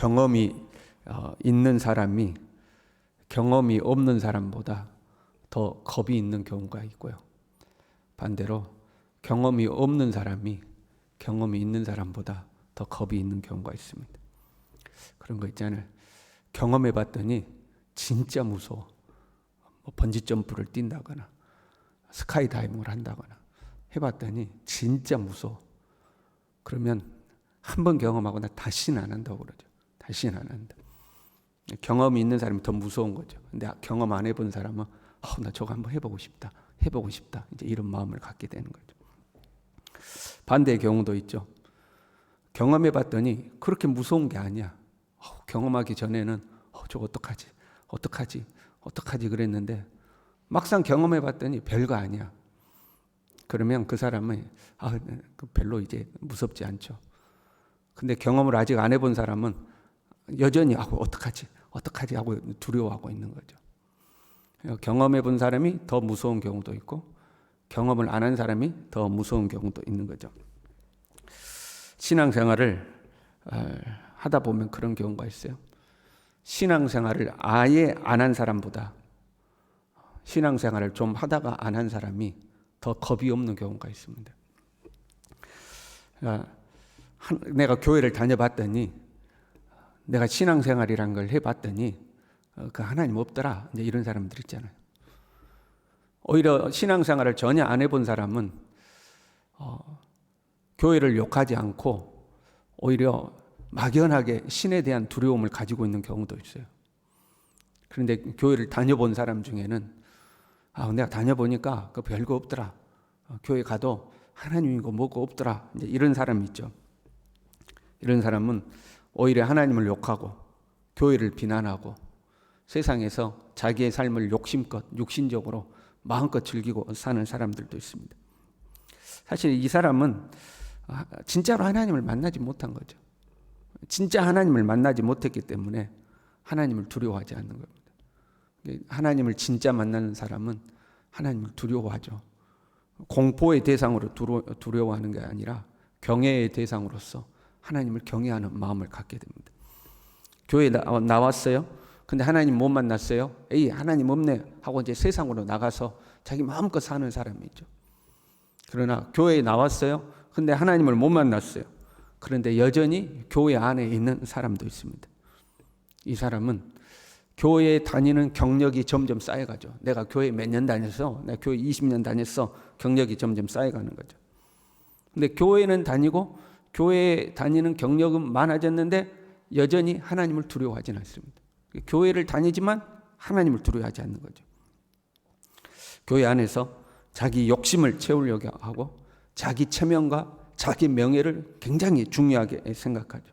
경험이 있는 사람이 경험이 없는 사람보다 더 겁이 있는 경우가 있고요. 반대로 경험이 없는 사람이 경험이 있는 사람보다 더 겁이 있는 경우가 있습니다. 그런 거 있잖아요. 경험해 봤더니 진짜 무서워. 번지 점프를 뛴다거나 스카이 다이빙을 한다거나 해봤더니 진짜 무서워. 그러면 한 번 경험하고 나 다시는 안 한다고 그러죠. 다시는 안 한다. 경험이 있는 사람이 더 무서운 거죠. 근데 경험 안 해본 사람은 나 저거 한번 해보고 싶다. 이제 이런 마음을 갖게 되는 거죠. 반대의 경우도 있죠. 경험해 봤더니 그렇게 무서운 게 아니야. 경험하기 전에는 저거 어떡하지 그랬는데 막상 경험해 봤더니 별거 아니야. 그러면 그 사람은 별로 이제 무섭지 않죠. 근데 경험을 아직 안 해본 사람은 여전히 어떡하지 하고 두려워하고 있는 거죠. 경험해 본 사람이 더 무서운 경우도 있고 경험을 안 한 사람이 더 무서운 경우도 있는 거죠. 신앙생활을 하다 보면 그런 경우가 있어요. 신앙생활을 아예 안 한 사람보다 신앙생활을 좀 하다가 안 한 사람이 더 겁이 없는 경우가 있습니다. 내가 교회를 다녀봤더니 내가 신앙생활이란 걸 해봤더니 그 하나님 없더라. 이제 이런 사람들 있잖아요. 오히려 신앙생활을 전혀 안 해본 사람은 교회를 욕하지 않고 오히려 막연하게 신에 대한 두려움을 가지고 있는 경우도 있어요. 그런데 교회를 다녀본 사람 중에는 내가 다녀보니까 그 별거 없더라. 교회 가도 하나님이고 뭐고 없더라. 이제 이런 사람이 있죠. 이런 사람은 오히려 하나님을 욕하고 교회를 비난하고 세상에서 자기의 삶을 욕심껏 육신적으로 마음껏 즐기고 사는 사람들도 있습니다. 사실 이 사람은 진짜로 하나님을 만나지 못한 거죠. 진짜 하나님을 만나지 못했기 때문에 하나님을 두려워하지 않는 겁니다. 하나님을 진짜 만나는 사람은 하나님을 두려워하죠. 공포의 대상으로 두려워하는 게 아니라 경외의 대상으로서 하나님을 경외하는 마음을 갖게 됩니다. 교회에 나왔어요. 근데 하나님 못 만났어요. 하나님 없네 하고 이제 세상으로 나가서 자기 마음껏 사는 사람이 있죠. 그러나 교회에 나왔어요. 근데 하나님을 못 만났어요. 그런데 여전히 교회 안에 있는 사람도 있습니다. 이 사람은 교회에 다니는 경력이 점점 쌓여가죠. 내가 교회 몇 년 다녔어? 내가 교회 20년 다녔어. 경력이 점점 쌓여가는 거죠. 근데 교회는 다니고 교회에 다니는 경력은 많아졌는데 여전히 하나님을 두려워하지는 않습니다. 교회를 다니지만 하나님을 두려워하지 않는 거죠. 교회 안에서 자기 욕심을 채우려고 하고 자기 체면과 자기 명예를 굉장히 중요하게 생각하죠.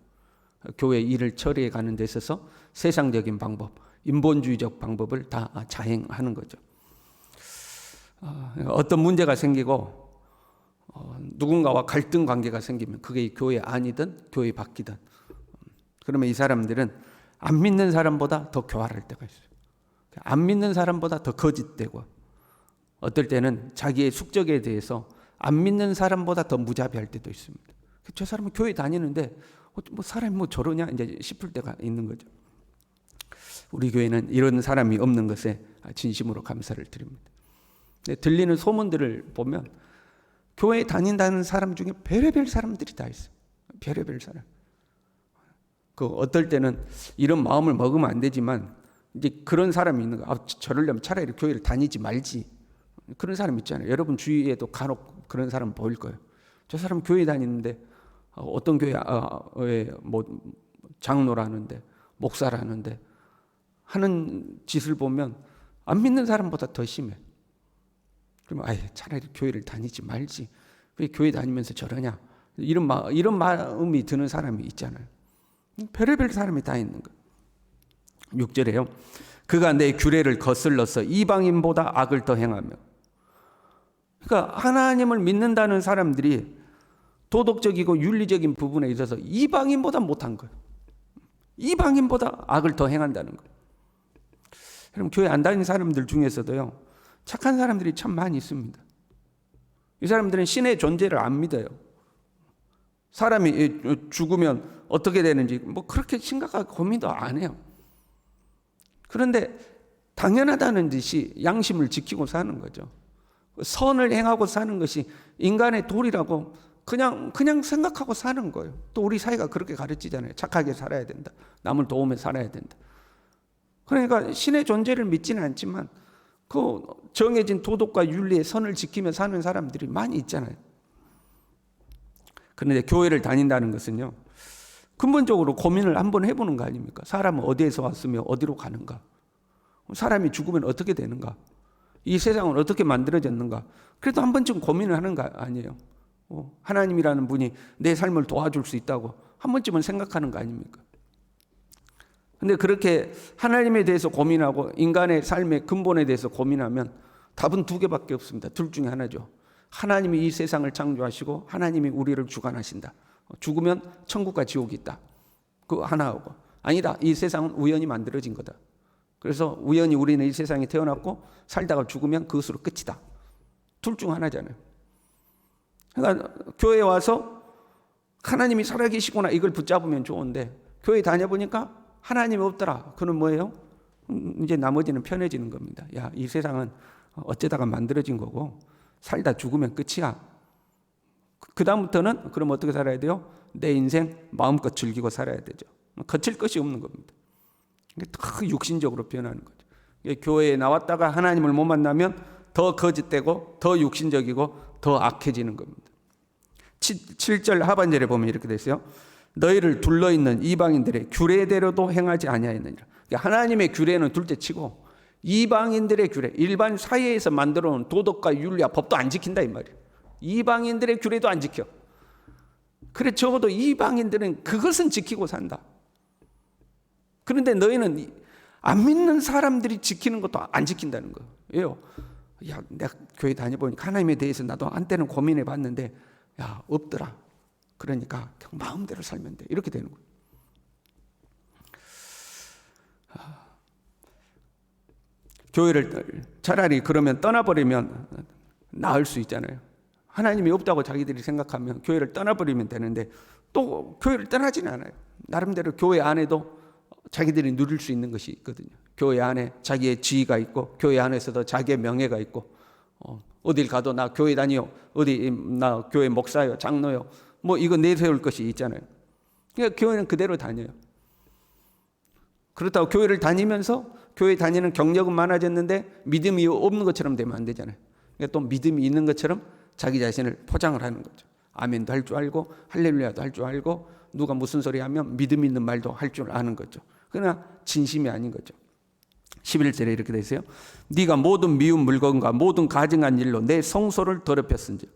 교회 일을 처리해 가는 데 있어서 세상적인 방법, 인본주의적 방법을 다 자행하는 거죠. 어떤 문제가 생기고 누군가와 갈등 관계가 생기면 그게 교회 안이든 교회 밖이든 그러면 이 사람들은 안 믿는 사람보다 더 교활할 때가 있어요. 안 믿는 사람보다 더 거짓되고 어떨 때는 자기의 숙적에 대해서 안 믿는 사람보다 더 무자비할 때도 있습니다. 저 사람은 교회 다니는데 사람이 저러냐 이제 싶을 때가 있는 거죠. 우리 교회는 이런 사람이 없는 것에 진심으로 감사를 드립니다. 들리는 소문들을 보면 교회에 다닌다는 사람 중에 별의별 사람들이 다 있어요. 별의별 사람. 어떨 때는 이런 마음을 먹으면 안 되지만 이제 그런 사람이 있는 거예요. 저러려면 차라리 교회를 다니지 말지. 그런 사람 있잖아요. 여러분 주위에도 간혹 그런 사람 보일 거예요. 저 사람 교회 다니는데 어떤 교회에 장로라는데 목사라는데 하는 짓을 보면 안 믿는 사람보다 더 심해. 그러면 차라리 교회를 다니지 말지. 왜 교회 다니면서 저러냐. 이런 마음이 드는 사람이 있잖아요. 별의별 사람이 다 있는 거예요. 6절에요. 그가 내 규례를 거슬러서 이방인보다 악을 더 행하며. 그러니까 하나님을 믿는다는 사람들이 도덕적이고 윤리적인 부분에 있어서 이방인보다 못한 거예요. 이방인보다 악을 더 행한다는 거예요. 그럼 교회 안 다니는 사람들 중에서도요, 착한 사람들이 참 많이 있습니다. 이 사람들은 신의 존재를 안 믿어요. 사람이 죽으면 어떻게 되는지 뭐 그렇게 심각하게 고민도 안 해요. 그런데 당연하다는 듯이 양심을 지키고 사는 거죠. 선을 행하고 사는 것이 인간의 도리라고 그냥 생각하고 사는 거예요. 또 우리 사회가 그렇게 가르치잖아요. 착하게 살아야 된다. 남을 도우며 살아야 된다. 그러니까 신의 존재를 믿지는 않지만 그 정해진 도덕과 윤리의 선을 지키며 사는 사람들이 많이 있잖아요. 그런데 교회를 다닌다는 것은요, 근본적으로 고민을 한번 해보는 거 아닙니까? 사람은 어디에서 왔으며 어디로 가는가? 사람이 죽으면 어떻게 되는가? 이 세상은 어떻게 만들어졌는가? 그래도 한 번쯤 고민을 하는 거 아니에요? 하나님이라는 분이 내 삶을 도와줄 수 있다고 한 번쯤은 생각하는 거 아닙니까? 근데 그렇게 하나님에 대해서 고민하고 인간의 삶의 근본에 대해서 고민하면 답은 두 개밖에 없습니다. 둘 중에 하나죠. 하나님이 이 세상을 창조하시고 하나님이 우리를 주관하신다. 죽으면 천국과 지옥이 있다. 그 하나하고, 아니다, 이 세상은 우연히 만들어진 거다. 그래서 우연히 우리는 이 세상에 태어났고 살다가 죽으면 그것으로 끝이다. 둘 중 하나잖아요. 그러니까 교회에 와서 하나님이 살아계시구나 이걸 붙잡으면 좋은데, 교회 다녀보니까 하나님이 없더라. 그는 뭐예요? 이제 나머지는 편해지는 겁니다. 야, 이 세상은 어쩌다가 만들어진 거고 살다 죽으면 끝이야. 그 다음부터는 그럼 어떻게 살아야 돼요? 내 인생 마음껏 즐기고 살아야 되죠. 거칠 것이 없는 겁니다. 더 육신적으로 변하는 거죠. 교회에 나왔다가 하나님을 못 만나면 더 거짓되고 더 육신적이고 더 악해지는 겁니다. 7절 하반절에 보면 이렇게 됐어요. 너희를 둘러있는 이방인들의 규례대로도 행하지 아니하였느니라. 하나님의 규례는 둘째치고 이방인들의 규례, 일반 사회에서 만들어놓은 도덕과 윤리와 법도 안 지킨다 이 말이에요. 이방인들의 규례도 안 지켜. 그래 적어도 이방인들은 그것은 지키고 산다. 그런데 너희는 안 믿는 사람들이 지키는 것도 안 지킨다는 거예요. 왜요? 야, 내가 교회 다녀보니까 하나님에 대해서 나도 한때는 고민해 봤는데 야, 없더라. 그러니까 그냥 마음대로 살면 돼. 이렇게 되는 거예요. 교회를 차라리 그러면 떠나버리면 나을 수 있잖아요. 하나님이 없다고 자기들이 생각하면 교회를 떠나버리면 되는데 또 교회를 떠나지는 않아요. 나름대로 교회 안에도 자기들이 누릴 수 있는 것이 있거든요. 교회 안에 자기의 지위가 있고 교회 안에서도 자기의 명예가 있고 어딜 가도 나 교회 다니요, 어디 나 교회 목사요, 장로요, 뭐 이거 내세울 것이 있잖아요. 그러니까 교회는 그대로 다녀요. 그렇다고 교회를 다니면서 교회 다니는 경력은 많아졌는데 믿음이 없는 것처럼 되면 안 되잖아요. 그러니까 또 믿음이 있는 것처럼 자기 자신을 포장을 하는 거죠. 아멘도 할 줄 알고 할렐루야도 할 줄 알고 누가 무슨 소리 하면 믿음 있는 말도 할 줄 아는 거죠. 그러나 진심이 아닌 거죠. 11절에 이렇게 돼 있어요. 네가 모든 미운 물건과 모든 가증한 일로 내 성소를 더럽혔은지.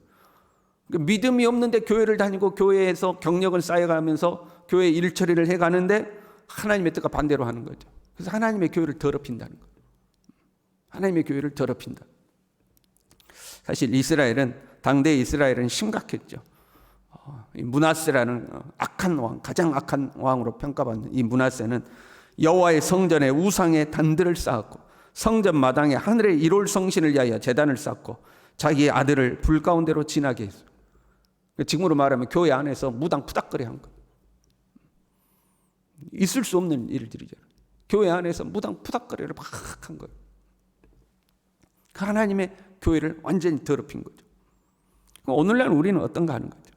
믿음이 없는데 교회를 다니고 교회에서 경력을 쌓여가면서 교회 일 처리를 해가는데 하나님의 뜻과 반대로 하는 거죠. 그래서 하나님의 교회를 더럽힌다는 거예요. 하나님의 교회를 더럽힌다. 사실 이스라엘은, 당대 이스라엘은 심각했죠. 이 므낫세라는 악한 왕, 가장 악한 왕으로 평가받는 이 므낫세는 여호와의 성전에 우상의 단들을 쌓았고 성전 마당에 하늘의 일월 성신을 위하여 제단을 쌓고 자기의 아들을 불 가운데로 지나게 했어요. 지금으로 말하면 교회 안에서 무당 푸닥거리 한 거예요. 있을 수 없는 일들이잖아요. 교회 안에서 무당 푸닥거리를 막 한 거예요. 그 하나님의 교회를 완전히 더럽힌 거죠. 오늘날 우리는 어떤가 하는 거죠.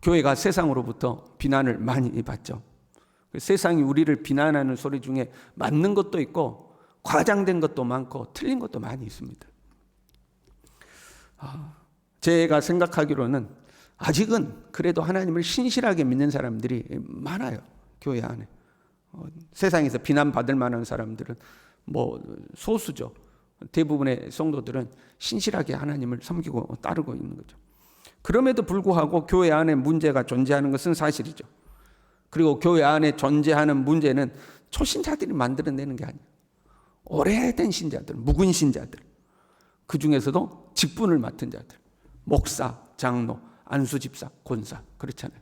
교회가 세상으로부터 비난을 많이 받죠. 세상이 우리를 비난하는 소리 중에 맞는 것도 있고 과장된 것도 많고 틀린 것도 많이 있습니다. 제가 생각하기로는 아직은 그래도 하나님을 신실하게 믿는 사람들이 많아요. 교회 안에. 세상에서 비난받을 만한 사람들은 뭐 소수죠. 대부분의 성도들은 신실하게 하나님을 섬기고 따르고 있는 거죠. 그럼에도 불구하고 교회 안에 문제가 존재하는 것은 사실이죠. 그리고 교회 안에 존재하는 문제는 초신자들이 만들어내는 게 아니에요. 오래된 신자들, 묵은 신자들, 그 중에서도 직분을 맡은 자들, 목사, 장로, 안수집사, 권사, 그렇잖아요.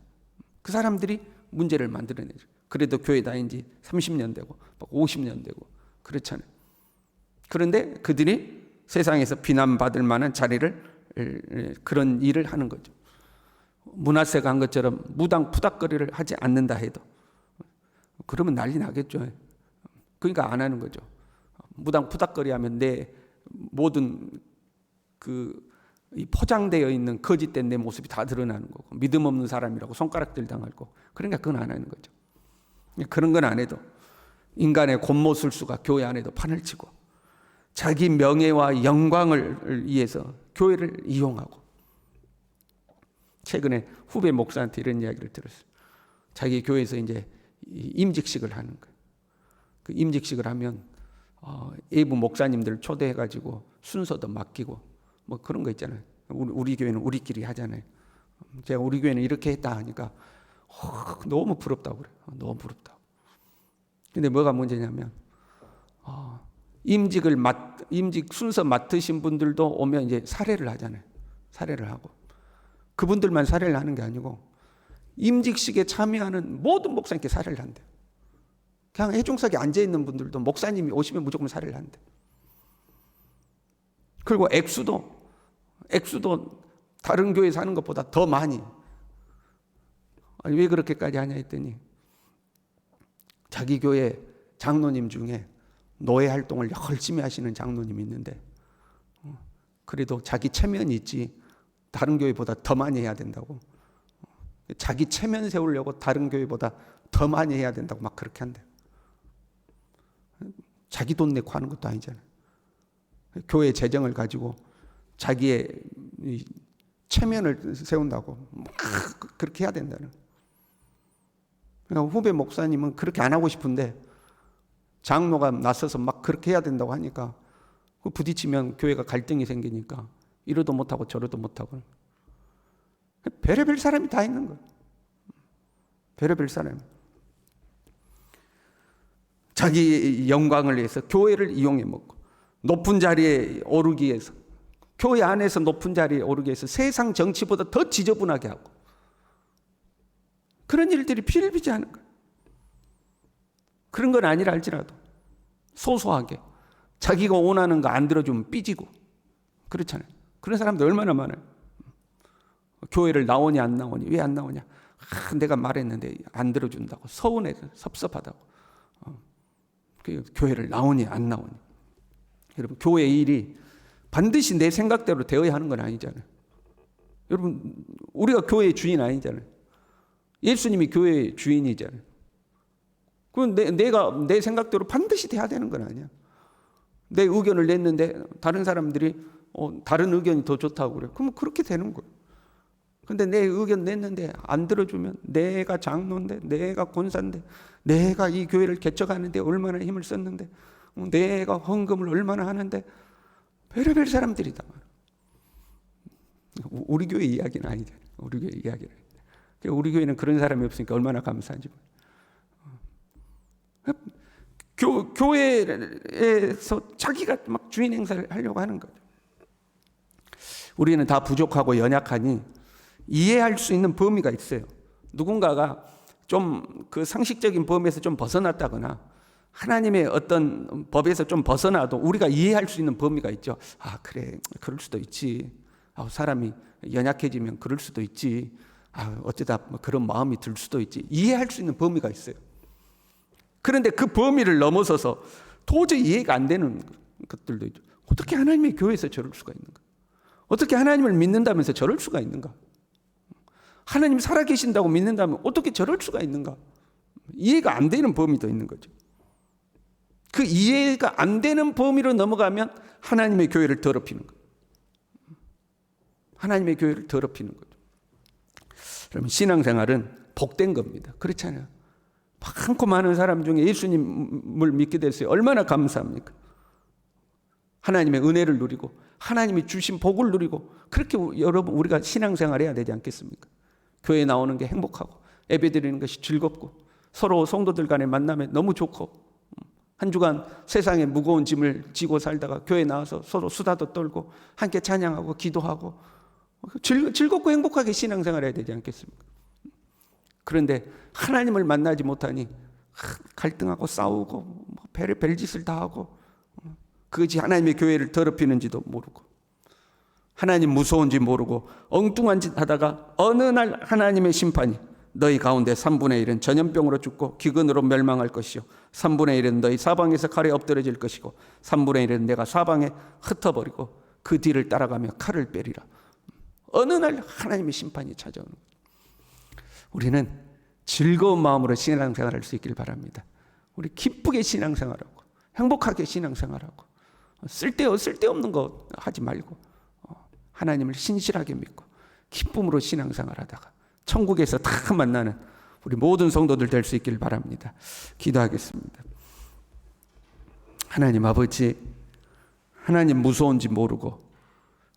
그 사람들이 문제를 만들어내죠. 그래도 교회 다닌 지 30년 되고 50년 되고 그렇잖아요. 그런데 그들이 세상에서 비난받을 만한 자리를, 그런 일을 하는 거죠. 므낫세가 한 것처럼 무당 푸닥거리를 하지 않는다 해도 그러면 난리 나겠죠. 그러니까 안 하는 거죠. 무당 푸닥거리 하면 내 모든 이 포장되어 있는 거짓된 내 모습이 다 드러나는 거고, 믿음 없는 사람이라고 손가락질 당할 거고, 그러니까 그건 안 하는 거죠. 그런 건 안 해도 인간의 곤모술수가 교회 안에도 판을 치고 자기 명예와 영광을 위해서 교회를 이용하고. 최근에 후배 목사한테 이런 이야기를 들었어요. 자기 교회에서 이제 임직식을 하는 거예요. 그 임직식을 하면 일부 목사님들 초대해가지고 순서도 맡기고 뭐 그런 거 있잖아요. 우리 교회는 우리끼리 하잖아요. 제가 우리 교회는 이렇게 했다 하니까 너무 부럽다고 그래요. 너무 부럽다. 근데 뭐가 문제냐면 임직 순서 맡으신 분들도 오면 이제 사례를 하잖아요. 사례를 하고 그분들만 사례를 하는 게 아니고 임직식에 참여하는 모든 목사님께 사례를 한대요. 그냥 회중석에 앉아있는 분들도 목사님이 오시면 무조건 사례를 한대. 그리고 액수도 다른 교회 사는 것보다 더 많이. 아니, 왜 그렇게까지 하냐 했더니 자기 교회 장로님 중에 노예 활동을 열심히 하시는 장로님이 있는데 그래도 자기 체면이 있지 다른 교회보다 더 많이 해야 된다고. 자기 체면 세우려고 다른 교회보다 더 많이 해야 된다고 막 그렇게 한대요. 자기 돈 내고 하는 것도 아니잖아요. 교회 재정을 가지고 자기의 체면을 세운다고 그렇게 해야 된다는. 그러니까 후배 목사님은 그렇게 안 하고 싶은데 장로가 나서서 막 그렇게 해야 된다고 하니까 부딪히면 교회가 갈등이 생기니까 이러도 못하고 저러도 못하고. 별의별 사람이 다 있는 거예요. 별의별 사람. 자기 영광을 위해서 교회를 이용해 먹고 높은 자리에 오르기 위해서 교회 안에서 높은 자리에 오르기 위해서 세상 정치보다 더 지저분하게 하고 그런 일들이 비일비재하는 거예요. 그런 건 아니라 할지라도 소소하게 자기가 원하는 거 안 들어주면 삐지고 그렇잖아요. 그런 사람들 얼마나 많아요. 교회를 나오니 안 나오니 왜 안 나오냐. 내가 말했는데 안 들어준다고 서운해서 섭섭하다고. 교회를 나오니 안 나오니. 여러분 교회 일이 반드시 내 생각대로 되어야 하는 건 아니잖아요. 여러분 우리가 교회의 주인 아니잖아요. 예수님이 교회의 주인이잖아요. 그건 내가 내 생각대로 반드시 돼야 되는 건 아니야. 내 의견을 냈는데 다른 사람들이 다른 의견이 더 좋다고 그래. 그럼 그렇게 되는 거예요. 근데 내 의견 냈는데 안 들어주면 내가 장로인데 내가 권사인데 내가 이 교회를 개척하는데 얼마나 힘을 썼는데 내가 헌금을 얼마나 하는데 별의별 사람들이다. 우리 교회 이야기는 아니잖아요. 우리 교회 이야기는. 우리 교회는 그런 사람이 없으니까 얼마나 감사한지. 교회에서 자기가 막 주인 행사를 하려고 하는 거죠. 우리는 다 부족하고 연약하니 이해할 수 있는 범위가 있어요. 누군가가 좀 그 상식적인 범위에서 좀 벗어났다거나 하나님의 어떤 법에서 좀 벗어나도 우리가 이해할 수 있는 범위가 있죠. 아, 그래. 그럴 수도 있지. 사람이 연약해지면 그럴 수도 있지. 어쩌다 그런 마음이 들 수도 있지. 이해할 수 있는 범위가 있어요. 그런데 그 범위를 넘어서서 도저히 이해가 안 되는 것들도 있죠. 어떻게 하나님의 교회에서 저럴 수가 있는가? 어떻게 하나님을 믿는다면서 저럴 수가 있는가? 하나님 살아계신다고 믿는다면 어떻게 저럴 수가 있는가? 이해가 안 되는 범위도 있는 거죠. 그 이해가 안 되는 범위로 넘어가면 하나님의 교회를 더럽히는 거예요. 하나님의 교회를 더럽히는 거죠. 그러면 신앙생활은 복된 겁니다. 그렇잖아요. 많고 많은 사람 중에 예수님을 믿게 됐어요. 얼마나 감사합니까? 하나님의 은혜를 누리고 하나님이 주신 복을 누리고 그렇게 여러분 우리가 신앙생활해야 되지 않겠습니까? 교회에 나오는 게 행복하고 예배드리는 것이 즐겁고 서로 성도들 간의 만남에 너무 좋고 한 주간 세상에 무거운 짐을 지고 살다가 교회 나와서 서로 수다도 떨고 함께 찬양하고 기도하고 즐겁고 행복하게 신앙생활해야 되지 않겠습니까? 그런데 하나님을 만나지 못하니 갈등하고 싸우고 별짓을 다 하고 그것이 하나님의 교회를 더럽히는지도 모르고 하나님 무서운지 모르고 엉뚱한 짓 하다가 어느 날 하나님의 심판이 너희 가운데 3분의 1은 전염병으로 죽고 기근으로 멸망할 것이요 3분의 1은 너희 사방에서 칼에 엎드러질 것이고 3분의 1은 내가 사방에 흩어버리고 그 뒤를 따라가며 칼을 빼리라. 어느 날 하나님의 심판이 찾아오는 거예요. 우리는 즐거운 마음으로 신앙생활할 수 있길 바랍니다. 우리 기쁘게 신앙생활하고 행복하게 신앙생활하고 쓸데없는 거 하지 말고 하나님을 신실하게 믿고 기쁨으로 신앙생활하다가 천국에서 다 만나는 우리 모든 성도들 될 수 있길 바랍니다. 기도하겠습니다. 하나님 아버지, 하나님 무서운지 모르고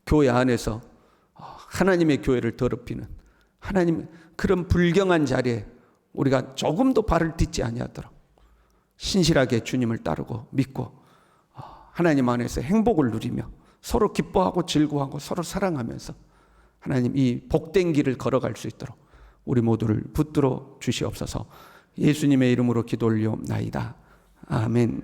교회 안에서 하나님의 교회를 더럽히는 하나님 그런 불경한 자리에 우리가 조금도 발을 딛지 아니하도록 신실하게 주님을 따르고 믿고 하나님 안에서 행복을 누리며 서로 기뻐하고 즐거워하고 서로 사랑하면서 하나님 이 복된 길을 걸어갈 수 있도록 우리 모두를 붙들어 주시옵소서. 예수님의 이름으로 기도 올리옵나이다. 아멘.